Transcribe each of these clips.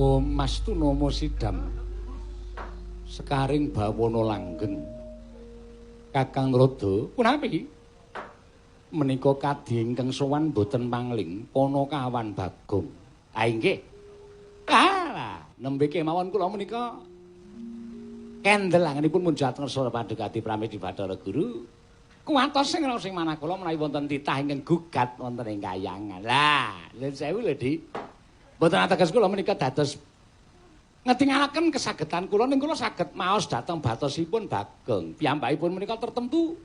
Mas Tunomo Sidam Sekaring bawana langgeng Kakang Rada punapi menika kadhi ingkang sowan boten mangling Panakawan Bagong. Ha inggih. Lah, nembe kemawon kula menika kendel angenipun munjat ngersa padhekati pramesti Bathara Guru. Kuwatos sing manah kula menawi wonten titah ingkang gugat wonten ing Kahyangan. Lah, nuwun sewu lho, Dik. Mboten ateges kula menika dados ngetingalaken kesagetan kula ning kula saged maos dhateng batosipun Bagong. Piyambakipun menika tertentu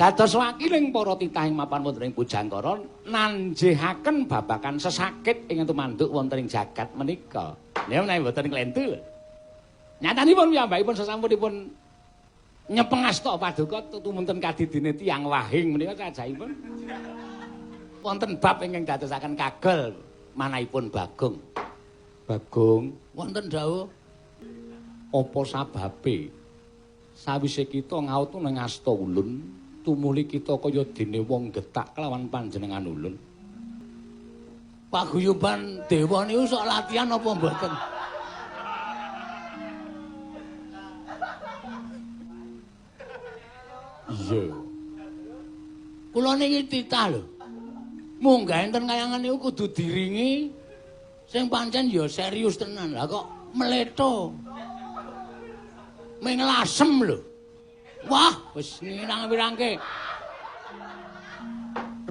dados wakiling para titah ing mapan wonten ing Pujangkara nanjehaken babakan sesakit ingkang tumanduk wonten ing jagat menika. Nggih menawi mboten klentu. Nyatanipun piyambakipun sasampunipun nyepengasta paduka tumunten kadidine tiyang wahing menika sajaipun wonten bab ingkang dadosaken kagel manahipun Bagong. Bagong, wonten dawuh apa sababe sawise kita ngaut ning asta ulun tumuli kita kaya dene wong getak kelawan panjenengan ulun. Paguyuban dewa niku sok latihan apa mboten? Iya. Kula niki titah lho. Munggah enten kayangan niku kudu diringi sing pancen ya serius tenan. Lah kok mletho. Ming lasem lho. Wah, wis ngirang-wirangke.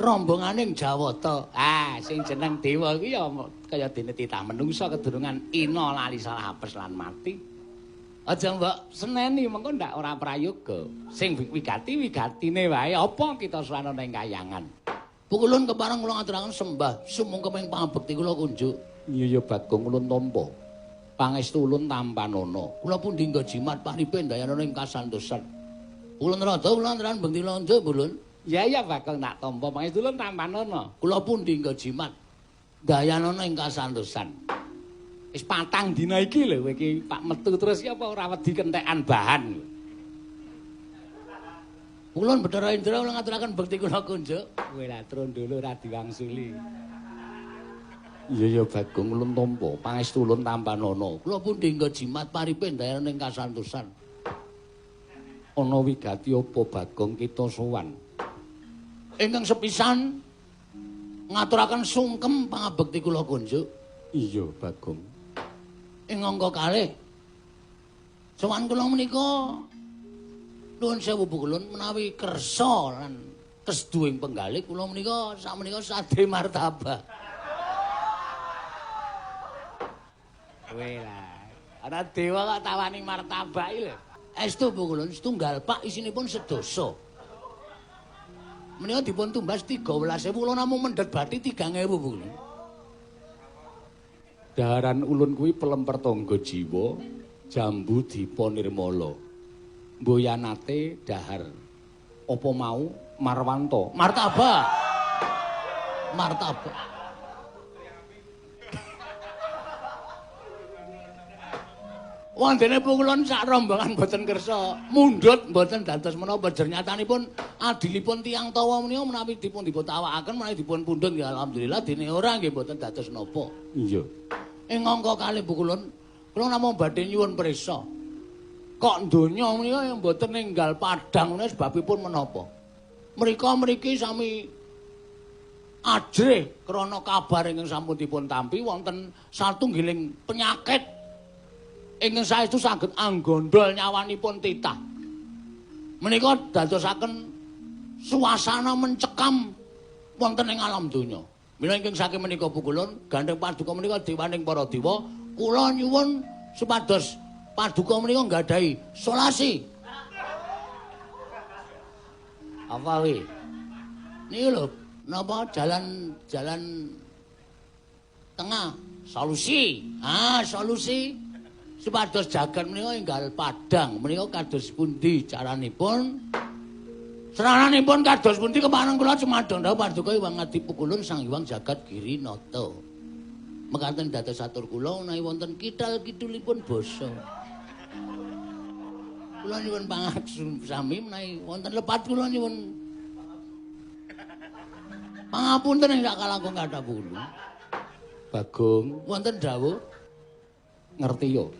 Rombonganing Jawata. Ah, sing jeneng dewa kuwi ya kaya dene titah menungsa kedurungan ina lali salah apes lan mati. Aja mbok seneni mengko ndak ora prayoga. Sing wigati-wigatine wae apa kita suwana ning Kahyangan. Pukulun kepareng kula ngaturaken sembah sumangga ping pangabekti kula kunjuk. Iya ya Bagong ulun tampa. Pangestu ulun tampanana. Kula pundi nggo jimat paripe dayana ing kasantosan. Ulun rada kula nteran bekti lonjo ulun. Ya ya Bagong tak tampa pangestu ulun tampanana. Kula pundi nggo jimat dayana ing kasantosan. Wis patang dina iki lho kowe iki Pak metu terus iki apa ora wedi kentekan bahan. Ulun Bathara Indra kula ngaturaken bekti kula kunjuk. Kowe lah trondolo ora diwangsuli. Iya ya Bagong ulun tampa, pangestu ulun tampanana. Kula pundi nggo jimat paripe daerah ning kasantosan. Ana wigati apa Bagong kita sowan? Ingkang sepisan ngaturaken sungkem pangabekti kula kunjuk. Iya Bagong. Ing angka kalih sowan kula menika nuwun sewu Pukulun menawi kersa lan kesduing penggalih kula menika sakmenika sade martabak. Kowe lah. Ana dewa kok tawani martabak iki lho. Estu Pukulun setunggal pak isinipun sedasa. Menika dipun tumbas 13.000 kula namung mendhet bathi 3.000 Pukulun. Daharan ulun kuwi pelemper tangga jiwa, jambu dipa nirmala. Mboyanate dahar. Apa mau marwanto? Martabak. Martabak. Wondene Pukulun sak rombongan boten kersa mundhut boten dados menapa jernyatanipun adilipun tiyang tawa menika menawi dipun tawakaken menawi dipun pundhut ya alhamdulillah dene ora nggih boten dados napa. Iya. Ing angka kalih Pukulun kula namung badhe nyuwun prisa. Kok donya menika mboten ninggal padhang menika sebabipun menapa? Mrika mriki sami ajrih krana kabar ingkang sampun dipun tampi wonten satunggiling penyakit ingkang saestu saged anggondol nyawanipun titah. Menika dadosaken suasana mencekam wonten ing alam donya. Mila ingkang saking menika Pukulun gandeng paduka menika dewaning para dewa, kula nyuwun supados paduka menika nggadahi solasi. Apa kuwi? Niki lho, napa jalan tengah, solusi. Ah, solusi supados jagat menika enggal padhang. Menika kados pundi caranipun? Serananipun kados pundi kepareng kula cumadong dawuh paduka Hyang Adi Pukulun Sang Hyang Jagat Girinata. Mekaten dados atur kula menawi wonten kidal-kidulipun basa. Kula nyuwun pangaksun sami menawi wonten lepat kula nyuwun pangapunten ing sak kalangkung kathah Pukulun. Bagong, wonten dawuh. Ngerti yo.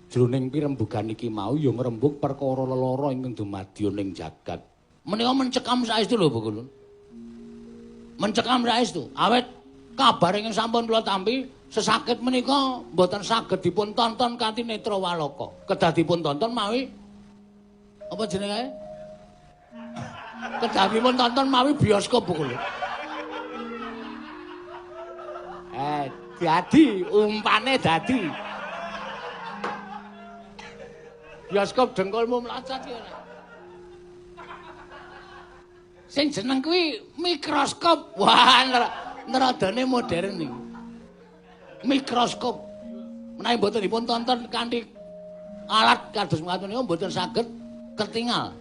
Jroning pirembugan iki mau ya ngrembug perkara lelara ingkang dumadya ning jagat. Menika mencekam saestu lho Bu Kulun. Mencekam saestu. Awet kabar ingkang sampun kula tampi sesakit menika mboten saged dipun tonton kanthi netra waloka. Kedah dipun tonton mawi apa jenenge? Kedah dipun tonton mawi bioskop Bu Kulun. Dadi umpane dadi. Bioskop dengkulmu mlacot ya. Sing jeneng kuwi mikroskop. Wah, neradane modern iki. Mikroskop. Menawi mboten dipun tonton kanthi alat kados ngaten niku mboten saged ketingal.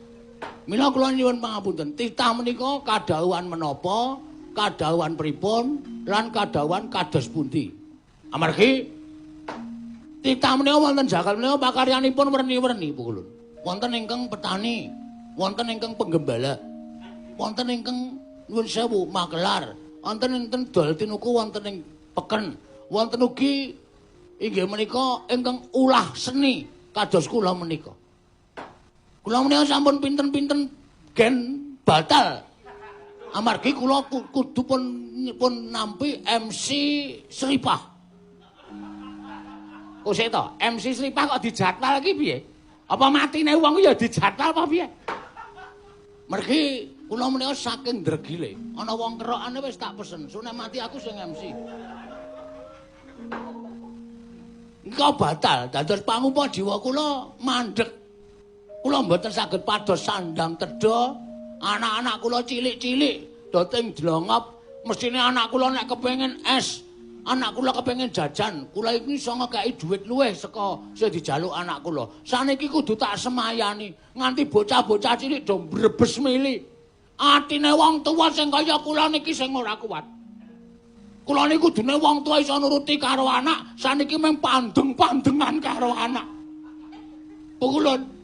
Mila kula nyuwun pangapunten, titah menika kadhawuhan menapa, kadhawuhan pripun, lan kadhawuhan kados pundi. Amargi titah menika wonten jagat menika pakaryanipun werni-werni Bu Kulun. Wonten ingkang petani, wonten ingkang penggembala, wonten ingkang nuwun sewu makelar, wonten enten dol tinuku wonten ing peken, wonten ugi inggih menika ingkang ulah seni kados kula menika. Kula menika sampun pinten-pinten gen batal. Amargi kula kudu pun nampi MC Sripah. Kok sik to, MC Sripah kok dijadwal iki piye? Apa matine wong ya dijadwal apa piye? Mergi kula menika saking dregile, ana wong kerokane wis tak pesen, sune mati aku sing MC. Engko batal, dados pangupa jiwa kula mandhek. Kula mboten saged pados sandang tedha, anak-anak kula cilik-cilik doting dlongop, mestine anak kula nek kepengin es, anak kula kepengin jajan, kula iki iso ngekeki dhuwit luwih saka sing dijaluk anak kula. Saniki kudu tak semayani, nganti bocah-bocah cilik do mbrebes mili. Atine wong tuwa sing kaya kula niki sing ora kuat. Kula niku kudune wong tuwa iso nuruti karo anak, saniki mung pandeng-pandengan karo anak. Pukulun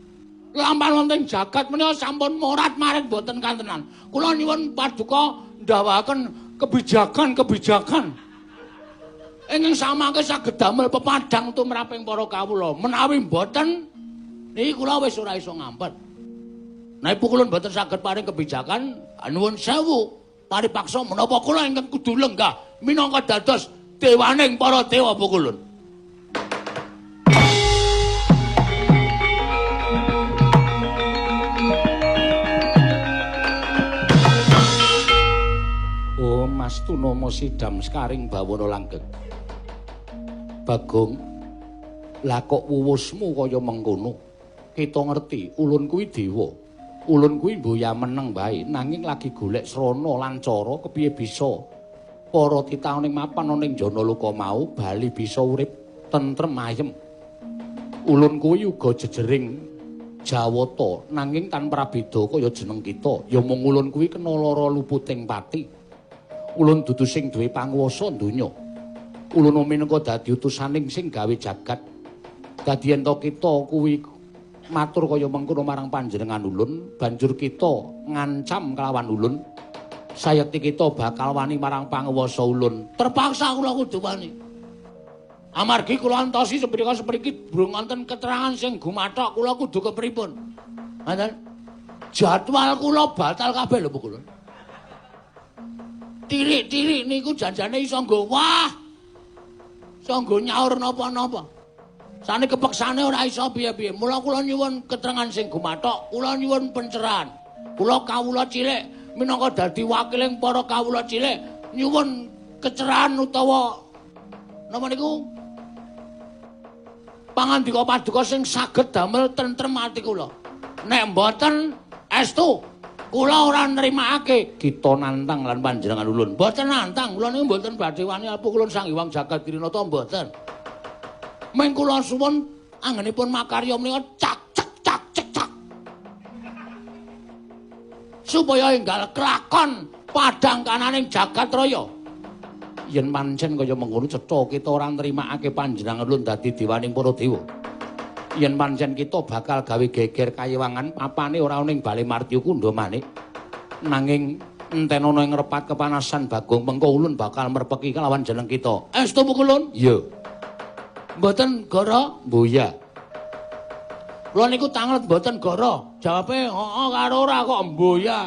lampan wonten jagat menika sampun morat-marit boten kantenan. Kula nyuwun paduka ndawaken kebijakan-kebijakan ingkang samangke saged damel pepadang tumraping para kawula. Menawi mboten niki kula wis ora iso ngampet. Nek pukulun mboten saged paring kebijakan, nuwun sewu paripaksa menapa kula ingkang kudu lenggah minangka dados dewaning para dewa pukulun. Mastunomo sidam skaring bawana langgeng. Bagong, lah kok wuwusmu kaya mengkono? Kita ngerti, ulun kuwi dewa. Ulun kuwi mboya meneng bae, nanging lagi golek srana lan cara kepiye bisa para titaning mapan ning Janaloka mau bali bisa urip tentrem ayem. Ulun kuwi uga jejering Jawata, nanging tanpa beda kaya jeneng kita. Ya mung ulun kuwi kena lara luputing pati. Ulun dudu sing duwe panguwasa donya. Ulun minangka dadi utusaning sing gawe jagat. Dadi yen kita kuwi matur kaya mengkono marang panjenengan ulun, banjur kita ngancam kelawan ulun, sayekti kita bakal wani marang panguwasa ulun. Terpaksa kula kudu wani. Amargi kula antosi seprika-sepriki durung wonten keterangan sing gumathok, kula kudu kepripun. Ngoten. Jadwal kula batal kabeh lho kula. Tirik-tirik niku janjane iso nggo wah. Iso nggo nyaur napa-napa. Sane kepeksane ora iso piye-piye. Mula kula nyuwun keterangan sing gumathok, kula nyuwun pencerahan. Kula kawula cilik minangka dadi wakiling para kawula cilik nyuwun kecerahan utawa napa niku? Pangandika paduka sing saged damel tentrem ati kula. Nek mboten estu kula ora nrimakake kita nantang lan panjenengan ulun. Mboten nantang, kula niku mboten badhe wani apu kula Sang Hyang Jagat Kirinata mboten. Meng kula suwun anggenipun makarya menika cak cek cak cek cak. Supaya enggal kelakon padang kananing jagat raya. Yen pancen kaya mengkono cetha kita ora nrimakake panjenengan ulun dadi dewaning para dewa. Yen pancen kita bakal gawe geger kayewangan papane ora ning Bale Martya Kunda manik. Nanging enten ana ing ngrepat kepanasan Bagong mengko ulun bakal merpeki kelawan jeneng kita. Estu Pukulun? Iya. Mboten goro? Mboya. Kula niku tanglet mboten goro. Jawabe heeh karo ora kok mboya.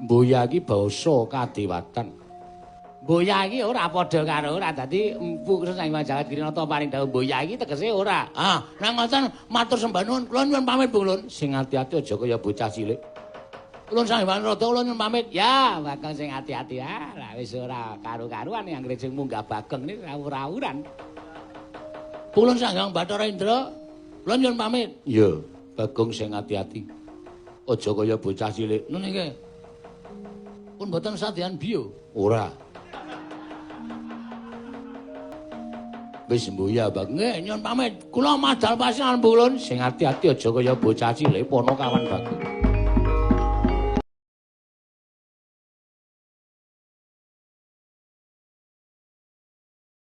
Mboya iki basa kadewatan. Mboya iki ora padha karo ora. Dadi empu Sang Hyang Jagat Kirinata paring dawuh mboya iki tegese ora. Ah, nang ngoten matur sembah nuwun. Kula nyuwun pamit Pukulun. Sing ati-ati aja kaya bocah cilik. Ulun Sang Hyang Rada kula nyuwun pamit. Ya, Bagong sing ati-ati ah. Lah wis ora karu-karuan anggere sing munggah Bagong niku rawur-rawuran. Ulun Sang Hyang Bathara Indra kula nyuwun pamit. Iya, Bagong sing ati-ati. Aja kaya bocah cilik. Nun niki. Pun mboten sadyan biyo. Ora. Wis mboya, Bagong. Nggih, nyuwun pamit. Kula madal pasinan Ulun. Sing ati-ati aja kaya bocah cilik, pono kawan Bagong.